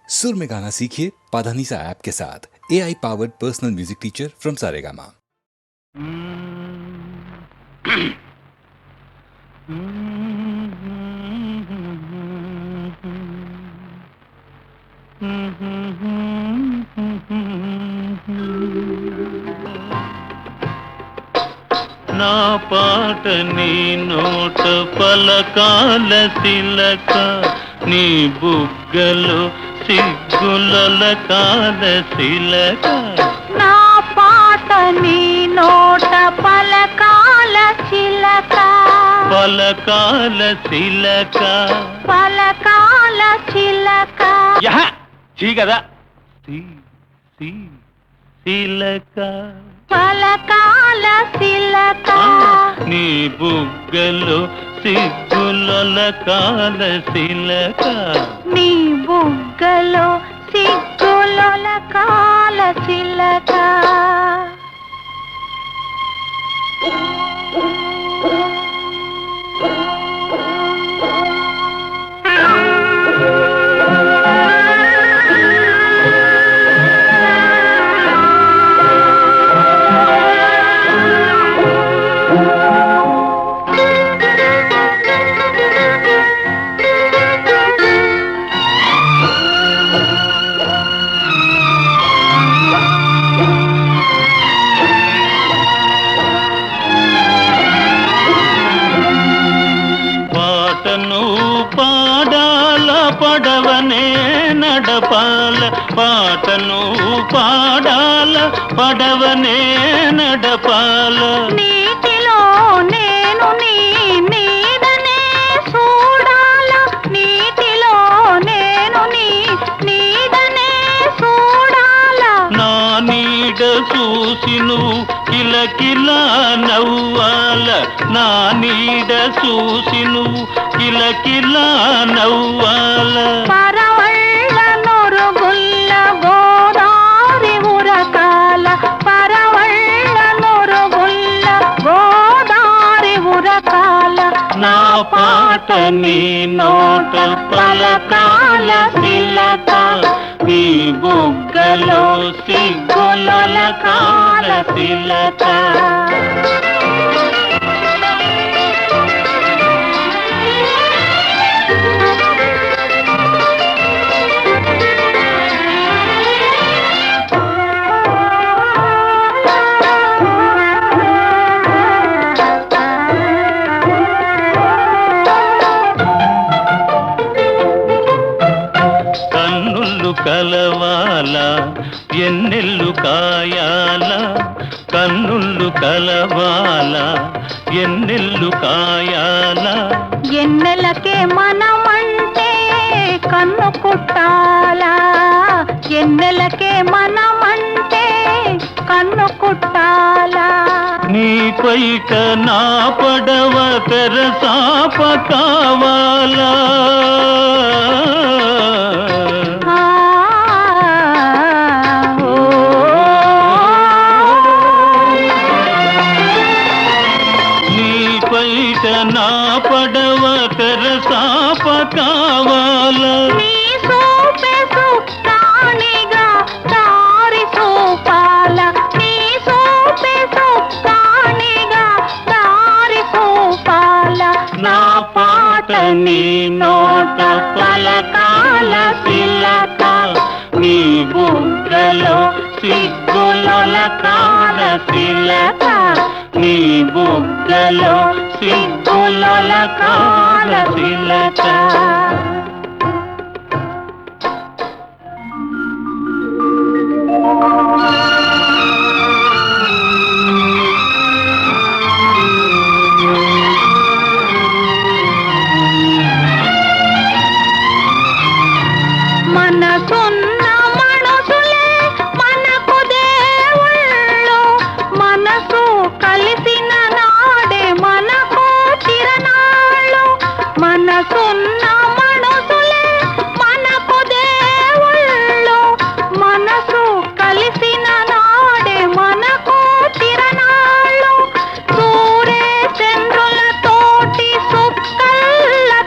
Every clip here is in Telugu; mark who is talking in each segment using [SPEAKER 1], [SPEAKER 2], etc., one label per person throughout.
[SPEAKER 1] सुर में गाना सीखिए पाधानीसा ऐप के साथ। AI powered personal music teacher from Saregama.
[SPEAKER 2] నా పాట నీ నోట పలకాల తిలక, నీ బుగ్గలు సిగ్గుల కాల శిలక.
[SPEAKER 3] నా పాట నీ నోట పలకాల చిలక,
[SPEAKER 2] పలకాల శిలక,
[SPEAKER 3] పలకాల చిలక.
[SPEAKER 2] యహ చీ కదా, శిలక,
[SPEAKER 3] పలకాల శిలక.
[SPEAKER 2] నీ బుగ్గలు సిగ్గుల కాల శిలక,
[SPEAKER 3] నీ బుగ్గలో సిగ్గుల కాల చిలక.
[SPEAKER 2] పాడాల పడవనే నడపాల, పాటను పాడాల పడవనే నడపాల.
[SPEAKER 3] నీటిలో నేను నీ నీడనే చూడాల, నీటిలో నేను నీ నీడనే చూడాల.
[SPEAKER 2] నా నీడ చూసి నువ్వు కిలకిలా నవ్వాల, నా నీడ చూసి నువ్వు కిలకిలా నవ్వాల.
[SPEAKER 3] పరవళ్ళ నొరుగుల్ల గోదారి ఉరకాల, పరవళ్ళ నొరుగుల్ల గోదారి ఉరకాల.
[SPEAKER 2] నా పాట నీ నోట పలకాల శిలక, నీ బుగ్గలో సిగ్గుల కాల శిలక. కలవాల ఎన్నెల్లు కాయాల, కన్నుళ్ళు కలవాల ఎన్నెల్లు కాయాల.
[SPEAKER 3] ఎన్నెలకే మనమంటే కన్ను కుట్టాలా, ఎన్నెలకే మనమంటే కన్ను కుట్టాలా.
[SPEAKER 2] నీ పైట నా పడవ తెరసాప కావాలా, నా పడవ తెరసాప కావాల.
[SPEAKER 3] నీ సోపే సుక్కానిగా దారి సోపాల, నీ సోపే సుక్కానిగా దారి సోపాల.
[SPEAKER 2] నా పాట నీ నోట పలకాల శిలక, నీ బుగ్గలో సిగ్గుల కాల శిలక, నీ బుగ్గలో సిగ్గుల కాల శిలక.
[SPEAKER 3] మనసున్న మనుషులే మనకు దేవుళ్ళు, మనసు కలిసిన నాడే మనకు తిరణాళ్ళు. మనసున్న మనుషులే మనకు దేవుళ్ళు, మనసు కలిసిన నాడే మనకు తిరణాళ్ళు. సూర్య చంద్రులతోటి సుక్కలతోటి,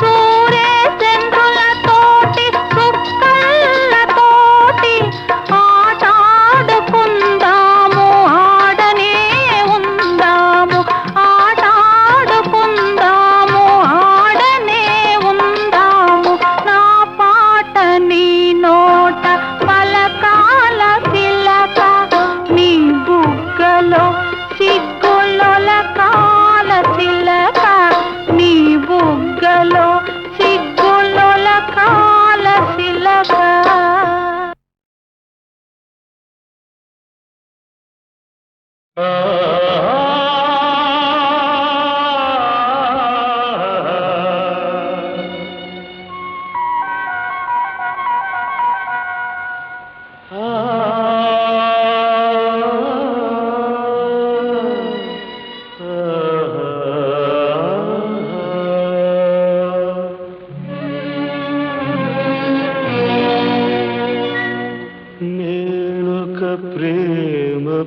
[SPEAKER 3] సూర్య చంద్రులతోటి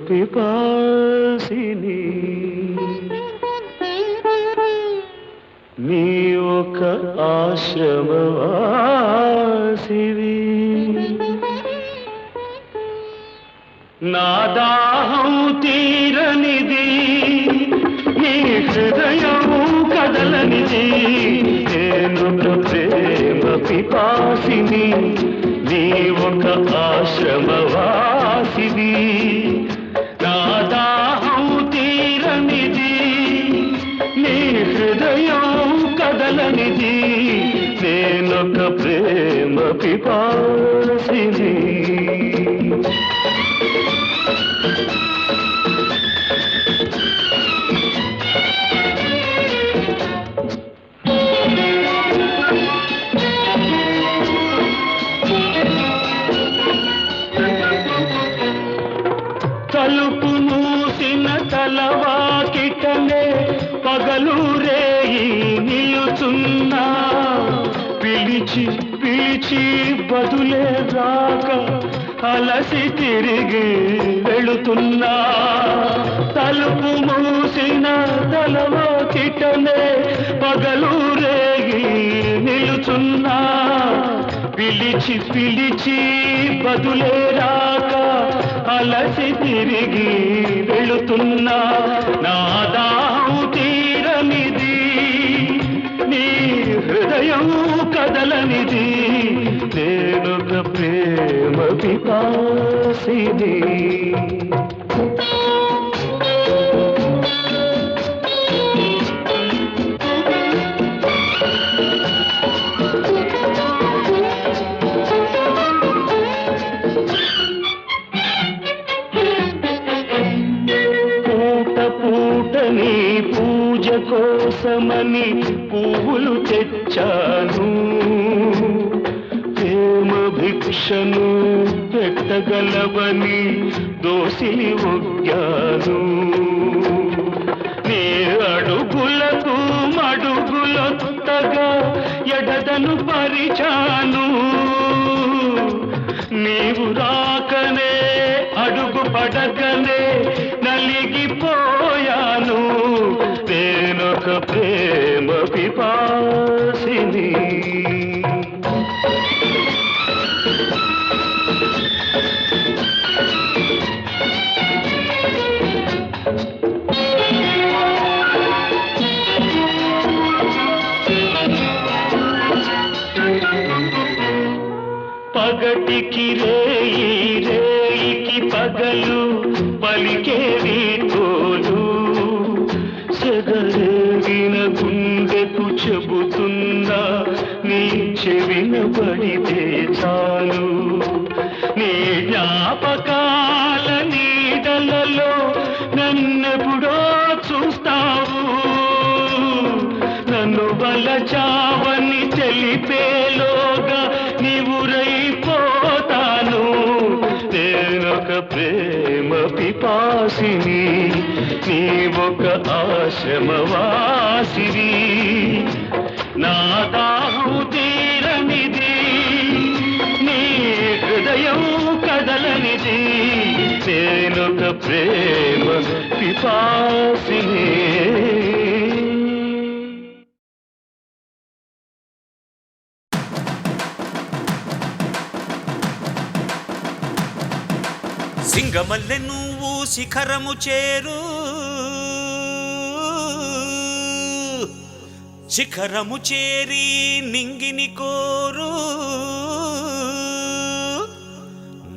[SPEAKER 4] పిపాసిని నీ ఒక ఆశ్రమవాసివి నా దాహం తీరనిది నీ హృదయము కదలనిది నేనొక ప్రేమ పిపాసిని నీ ఒక ఆశ్రమవాసివి నా దాహం తీరనిది నీ హృదయం కదలనిది నేనొక ప్రేమ పిపాసిని తలుపు మూసిన తలవాకిటనే పగలు రేయి నిలుచున్నా పిలిచి పిలిచి బదులే రాక అలసి తిరిగి వెళుతున్నా తలుపు మూసిన తలవాకిటనే పగలు రేయి నిలుచున్నా పిలిచి పిలిచి బదులే రాక అలసి తిరిగి వెళుతున్నా నా దాహం తీరనిది నీ హృదయం కదలనిది నేనొక ప్రేమ పిపాసిని పూటని పూజ కోసమని పువ్వులు తెచ్చాను ప్రేమ భిక్షను పెట్టగలవని దోసిలి ఒగ్గాను నీ అడుగులకు మడుగులొత్తగా ఎడదను పరిచాను నీవు రాకనే అడుగు పడకనే నలిగిపోయాను నేనొక ప్రేమ పిపాసిని పగటికి రేయి రేయికి పగలు పలికేవి తోలు సెగరేగిన గుండెకు చెబుతున్నా నీ చెవిన పడితే చాలు నీ జ్ఞాపకాల నీడలలో నన్నెప్పుడో చూస్తావు నన్ను వలచావని తెలిపేలోగా నీవురైపోతాను నేనొక ప్రేమ పిపాసిని నీ ఒక ఆశ్రమవాసివి నా దాహం తీరనిది నీ హృదయం కదలనిది నేనొక ప్రేమ పిపాసిని
[SPEAKER 5] సింగమల్లె నువ్వు శిఖరము చేరు శిఖరము చేరి నింగిని కోరు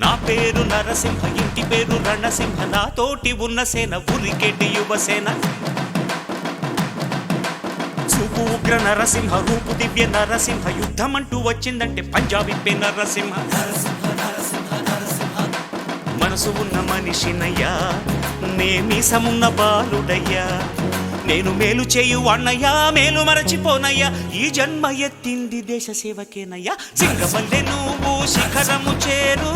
[SPEAKER 5] నా పేరు నరసింహ ఇంటి పేరు రణసింహ నాతోటి ఉన్న సేన ఉరికెటి యువసేన చూపు ఉగ్ర నరసింహ రూపు దివ్య నరసింహ యుద్ధమంటూ వచ్చిందంటే పంజాబీ నరసింహ మనసు ఉన్న మనిషినయ్యా నేమీసమున్న బాలుడయ్యా నేను మేలు చేయు అన్నయ్యా మేలు మరచిపోనయ్యా ఈ జన్మ ఎత్తింది దేశ సేవకేనయ్యా సింగమల్లె నువ్వు శిఖరము చేరు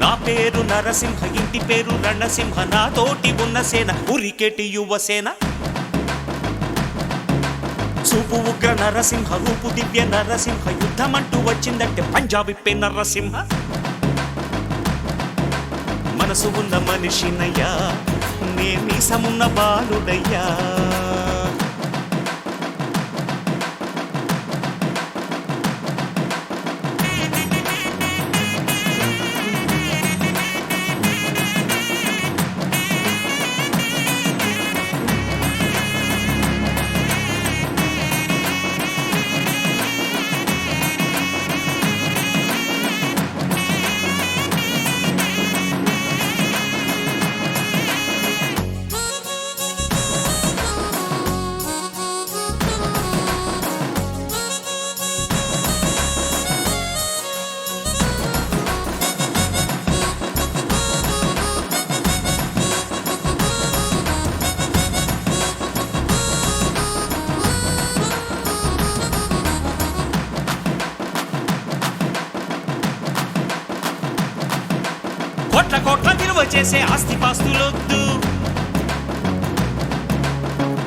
[SPEAKER 5] నా పేరు నరసింహ ఇంటి పేరు రణసింహ నాతోటి ఉన్న సేన ఉరికెటి యువసేన చూపు ఉగ్ర నరసింహ రూపు దివ్య నరసింహ యుద్ధమంటూ వచ్చిందంటే పంజాబీ నరసింహ మనసు ఉన్న మనిషినయ్యా నే మీసమున్న బాలుడయ్యా కోట్ల కోట్ల విలువ చేసే ఆస్తిపాస్తులొద్దు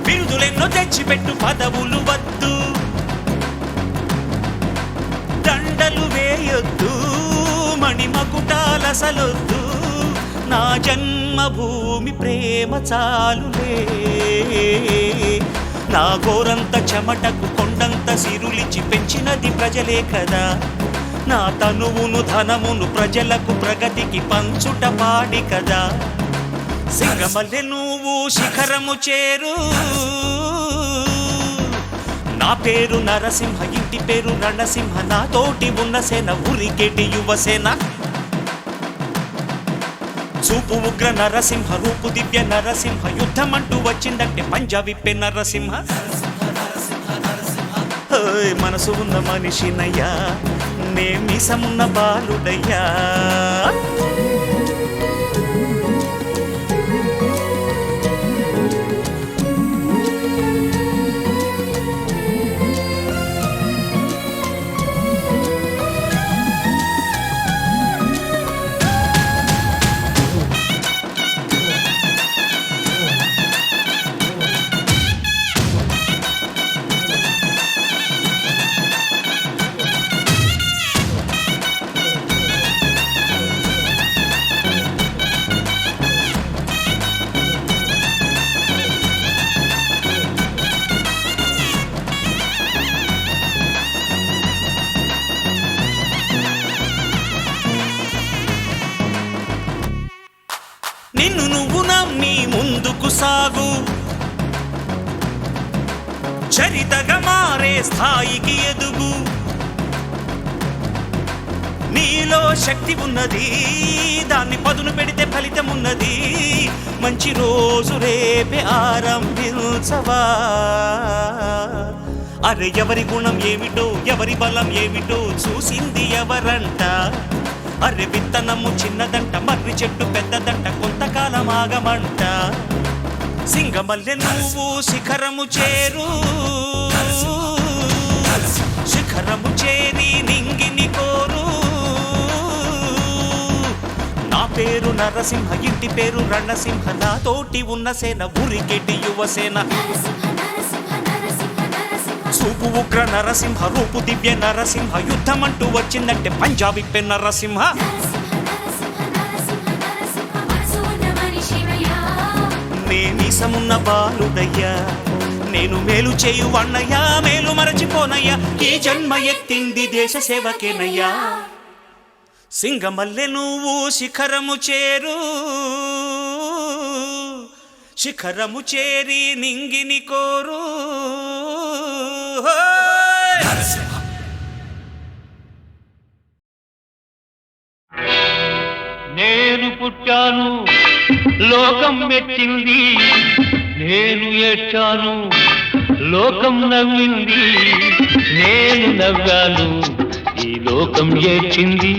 [SPEAKER 5] బిరుదులెన్నో తెచ్చిపెట్టు పదవులు వద్దు దండలు వేయొద్దు మణిమకుటాలసలొద్దు నా జన్మభూమి ప్రేమ చాలులే నా గోరంత చెమటకు కొండంత సిరులిచి పెంచినది ప్రజలే కదా నా తనువును ధనమును ప్రజలకు ప్రగతికి పంచుట పాడి కదా సింగమల్లె నువ్వు శిఖరము చేరు నా పేరు నరసింహ ఇంటి పేరు రణసింహ నా తోటి ఉన్న సేన ఉరికెటి యువసేన చూపు ఉగ్ర నరసింహ రూపు దివ్య నరసింహ యుద్ధమంటూ వచ్చిందంటే పంజా విప్పే నరసింహ మనసు ఉన్న మనిషినయ్యా నే మీసమున్న బాలుడయ్యా నిన్ను నువ్వు నమ్మి ముందుకు సాగు చరితగా మారే స్థాయికి ఎదుగు నీలో శక్తి ఉన్నది దాన్ని పదును పెడితే ఫలితం ఉన్నది మంచి రోజు రేపే ఆరంభించవా అరే ఎవరి గుణం ఏమిటో ఎవరి బలం ఏమిటో చూసింది ఎవరంట అరే విత్తనము చిన్నదంట మర్రి చెట్టు పెద్దదంట కొంతకాలం ఆగమంట సింగమల్లె నువ్వు శిఖరము చేరు శిఖరము చేరి నింగిని కోరు నా పేరు నరసింహ ఇంటి పేరు రణసింహ నా తోటి ఉన్న సేన ఉరికెటి యువసేన చూపు ఉగ్ర నరసింహ రూపు దివ్య నరసింహ యుద్ధమంటూ వచ్చిందంటే పంజా విప్పే నరసింహ నే మీసమున్న బాలుడయ్యా నేను మేలు చేయు వన్నయ్యా మేలు మరచిపోనయ్యా ఈ జన్మ ఎత్తింది దేశ సేవకేనయ్యా సింగమల్లె నువ్వు శిఖరము చేరు శిఖరము చేరి నింగిని కోరు
[SPEAKER 4] నేను పుట్టాను లోకం మెచ్చింది నేను ఏడ్చాను లోకం నవ్వింది నేను నవ్వాను ఈ లోకం ఏడ్చింది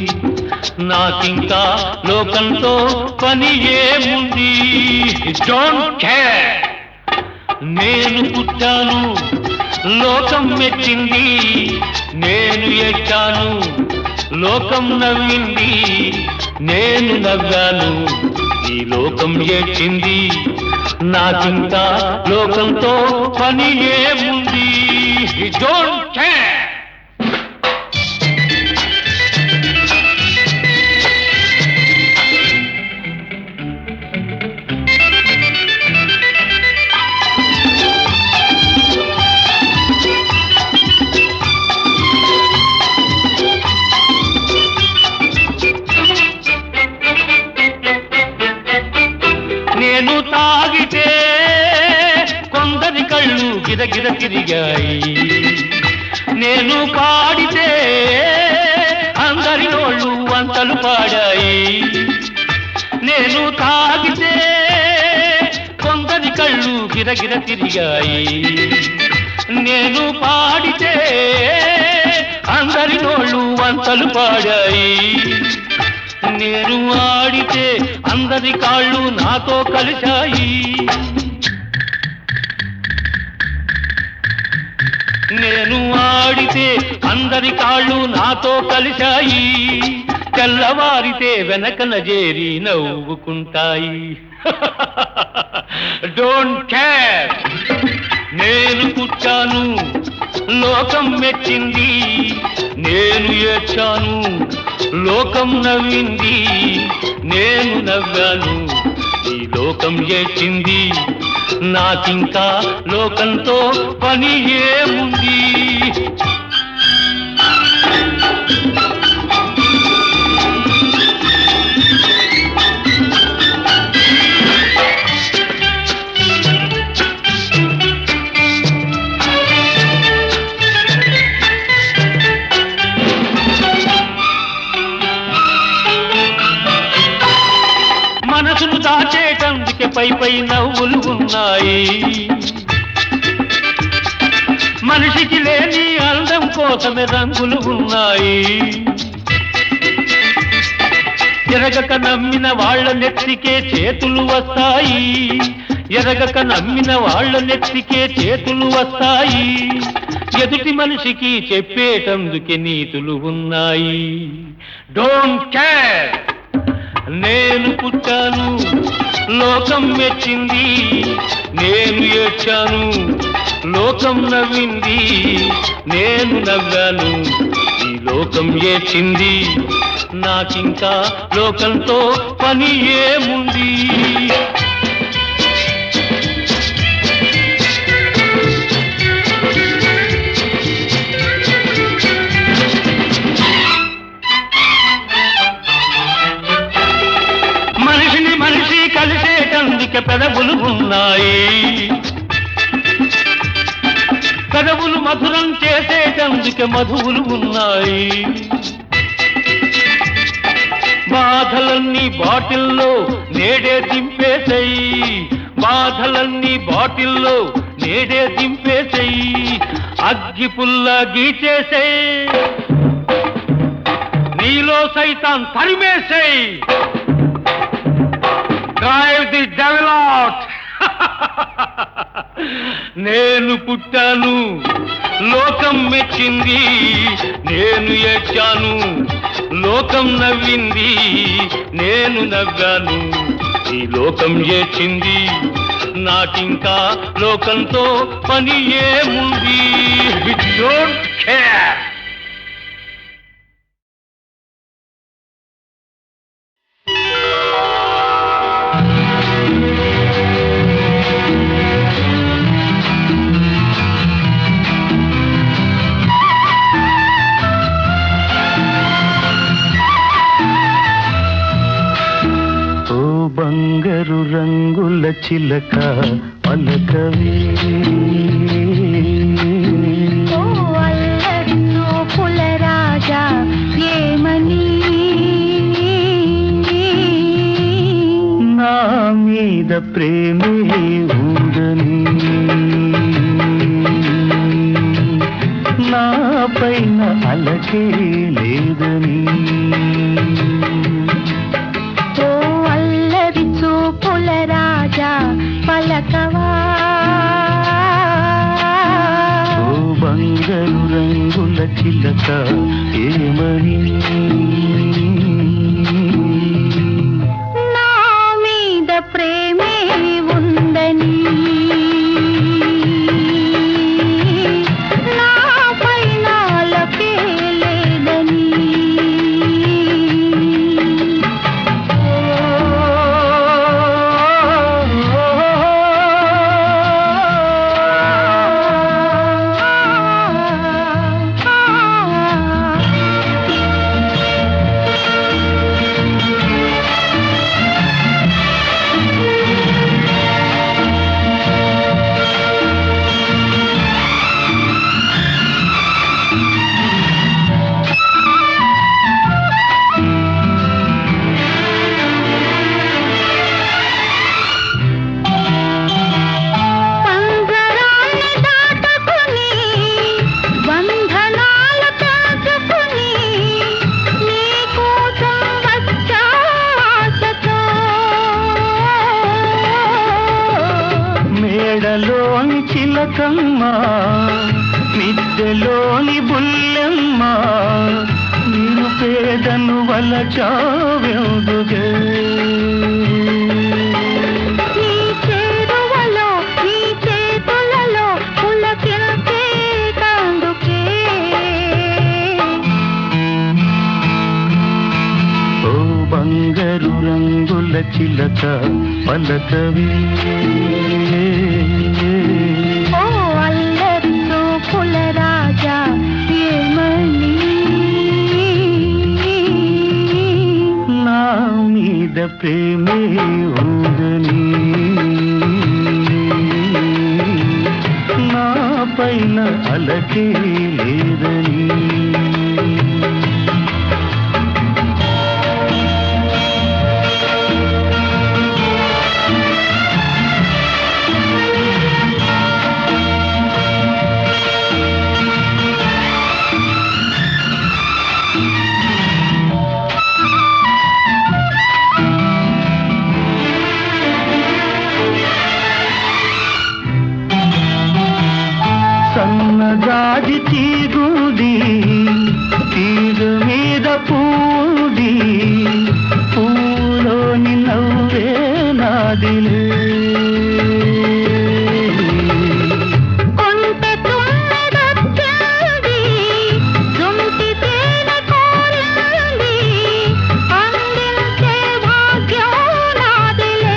[SPEAKER 4] నాకింకా లోకంతో పని ఏముంది డోంట్ కేర్ నేను పుట్టాను లోకం మెచ్చింది నేను ఏడ్చాను లోకం నవ్వింది నేను నవ్వాను ఈ లోకం ఏడ్చింది నాకింకా లోకంతో పని ఏముంది డోంట్ కేర్ తిరిగాయి. నేను పాడితే అందరి నోళ్ళు వంతలు పాడాయి. నేను తాగితే కొందరి కళ్ళు గిరగిర తిరిగాయి. నేను పాడితే అందరి నోళ్ళు వంతలు పాడాయి. నేను ఆడితే అందరి కాళ్ళు నాతో కలిశాయి. నేను ఆడితే అందరి కాళ్ళు నాతో కలిశాయి. తెల్లవారితే వెనకన చేరి నవ్వుకుంటాయి. డోంట్ కేర్, నేను పుట్టాను, లోకం మెచ్చింది. నేను ఏడ్చాను, లోకం నవ్వింది. నేను నవ్వాను, ఈ లోకం ఏడ్చింది. నాకింకా లోకంతో పని ఏముంది? మనసును దాచేటందుకే పై నవ్వులు ఉన్నాయి. మనిషికి లేని అందం కోసమే రంగులు ఉన్నాయి. ఎరగక నమ్మిన వాళ్ళ నెత్తికే చేతులు వస్తాయి. ఎరగక నమ్మిన వాళ్ళ నెత్తికే చేతులు వస్తాయి. ఎదుటి మనిషికి చెప్పేటందుకే నీతులు ఉన్నాయి. డోంట్ కేర్, నేను పుట్టాను, లోకం మెచ్చింది. నేను ఏడ్చాను, లోకం నవ్వింది. నేను నవ్వాను, ఈ లోకం ఏడ్చింది. నాకింకా లోకంతో పని ఏముంది? కలిసేటందుకే పెదవులు ఉన్నాయి. పెదవులు మధురం చేసేటందుకే మధువులు ఉన్నాయి. బాధలన్నీ బాటిల్లో నేడే దింపేసేయి. బాధలన్నీ బాటిల్లో నేడే దింపేసేయి. అగ్గి పుల్ల గీచేసేయి. నీలో సైతాన్ తరిమేసేయి. Drive the devil out. నేను పుట్టాను, లోకం మెచ్చింది. నేను ఏడ్చాను, లోకం నవ్వింది. నేను నవ్వాను, ఈ లోకం ఏడ్చింది. నాకింకా లోకంతో పని ఏముంది? Don't care.
[SPEAKER 2] బంగారు రంగుల చిలక పలకవే.
[SPEAKER 3] ఓ అల్లరి నోపుల రాజా ఏమని
[SPEAKER 2] నా మీద ప్రేమే ఉందని, నా పైన అలకే లేదని.
[SPEAKER 3] చూపుల రాజా పలకవా.
[SPEAKER 2] ఓ బంగారు రంగుల చిలక ఏమని
[SPEAKER 3] నా మీద ప్రేమే ఉందని, నా పైన అలకే లేదని.
[SPEAKER 2] చిలకమ్మ మిద్దెలోని బుల్లెమ్మ నిరుపేదను వలచావెందుగే
[SPEAKER 3] ఈ చేరువలో ఈ చేతులలో పులకించే కందుకే
[SPEAKER 2] ఓ బంగారు రంగుల చిలక పలకవే
[SPEAKER 3] ఓ అల్లరి చూపుల రాజా ఏమని
[SPEAKER 2] నా మీద ప్రేమే ఉందని నా పైన అలకే లేదని సన్నజాజి తీగుది తీగ మీద పూది పూలోని నవ్వే నాదిలే
[SPEAKER 3] కొంటె తుమ్మెదొచ్చింది జుంటి తేనె కోరింది అందించే భాగ్యం నాదిలే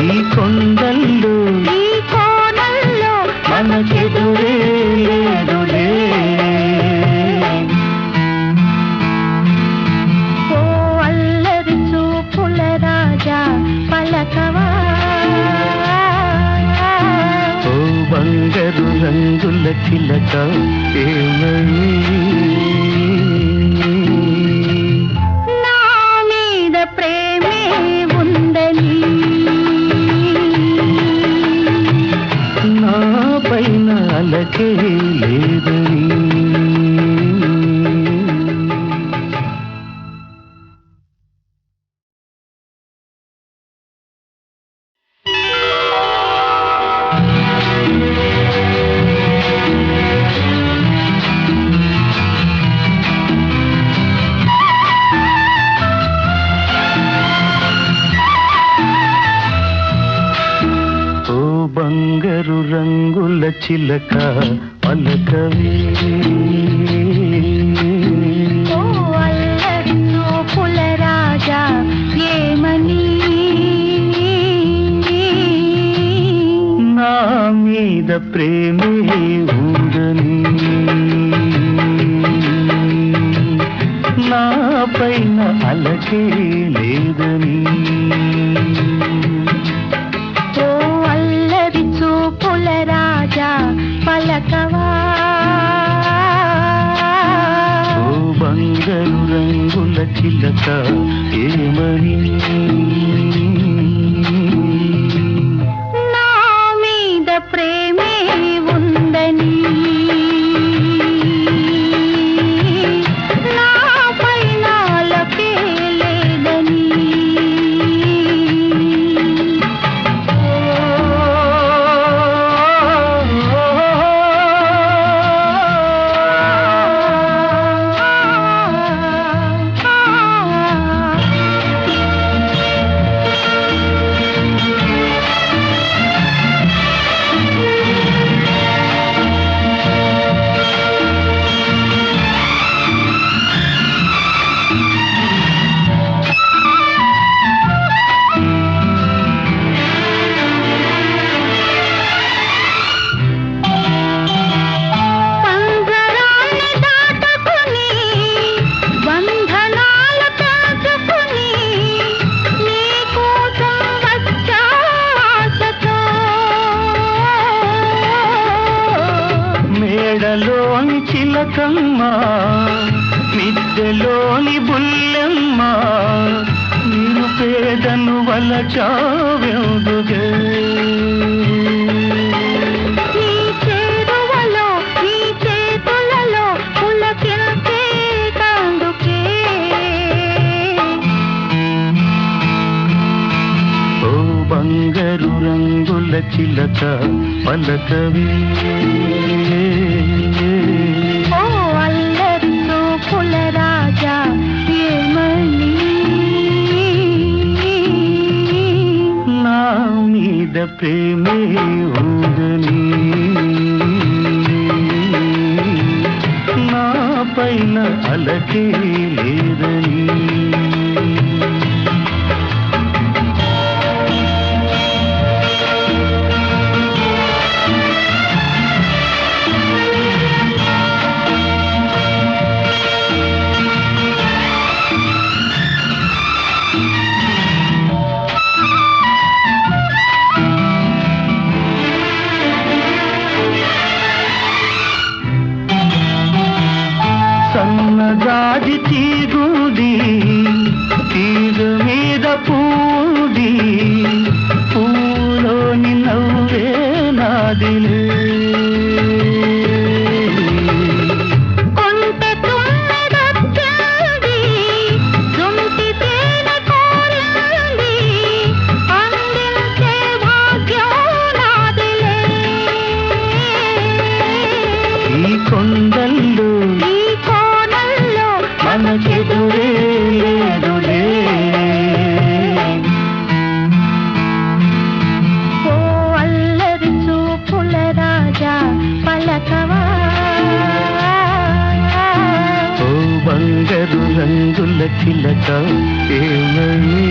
[SPEAKER 2] ఈ కొండల్లో
[SPEAKER 3] ఈ కోనల్లో
[SPEAKER 2] మనకెదురే లేదులే
[SPEAKER 3] ఓ అల్లరి చూపుల రాజా పలకవా
[SPEAKER 2] ఓ బంగారు రంగుల చిలక ఏమని
[SPEAKER 3] నా మీద ప్రేమే ఉందని
[SPEAKER 2] నా పైన అలకే లేదని ఓ బంగారు రంగుల చిలక పలకవే
[SPEAKER 3] ఓ అల్లరి చూపుల రాజా ఏమని
[SPEAKER 2] నా మీద ప్రేమే ఉందని నా పైన అలకే లేదని
[SPEAKER 3] ఓ అల్లరి చూపుల రాజా పలకవా
[SPEAKER 2] ఓ బంగారు రంగుల చిలక ఏమని
[SPEAKER 3] నా మీద ప్రేమే ఉందని నా పైన అలకే లేదని పంజరాన్ని దాటుకుని బంధనాలు తెంచుకుని నీ కోసం వచ్చా ఆశతో
[SPEAKER 2] మేడలోని చిలకమ్మ మిద్దెలోని బుల్లెమ్మ నిరుపేదను వలచావెందుగే
[SPEAKER 3] ఈ చేరువలో ఈ చేతులలో పులకించే కందుకే
[SPEAKER 2] ఓ బంగారు రంగుల చిలక పలకవే
[SPEAKER 3] ఓ అల్లరి చూపుల రాజా ఏమని
[SPEAKER 2] నా మీద ప్రేమే ఉందని నా పైన అలకే లేదని సన్నజాజి తీగుడి తీగ మీద పూడి పూలోని నవ్వే నాదిలే
[SPEAKER 3] కొంటె తుమ్మెదొచ్చింది జుంటి తేనె కోరింది అందించే భాగ్యం నాదిలే
[SPEAKER 2] ఈ కొండల్లో
[SPEAKER 3] ఈ కోనల్లో
[SPEAKER 2] మనకెదురే లేదులే
[SPEAKER 3] ఓ అల్లరి చూపుల రాజా పలకవా
[SPEAKER 2] ఓ బంగారు రంగుల చిలక ఏమని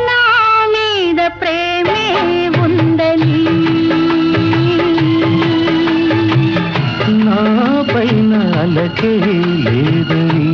[SPEAKER 3] నా మీద ప్రేమే ఉందని
[SPEAKER 2] నా పైన అలకే లేదని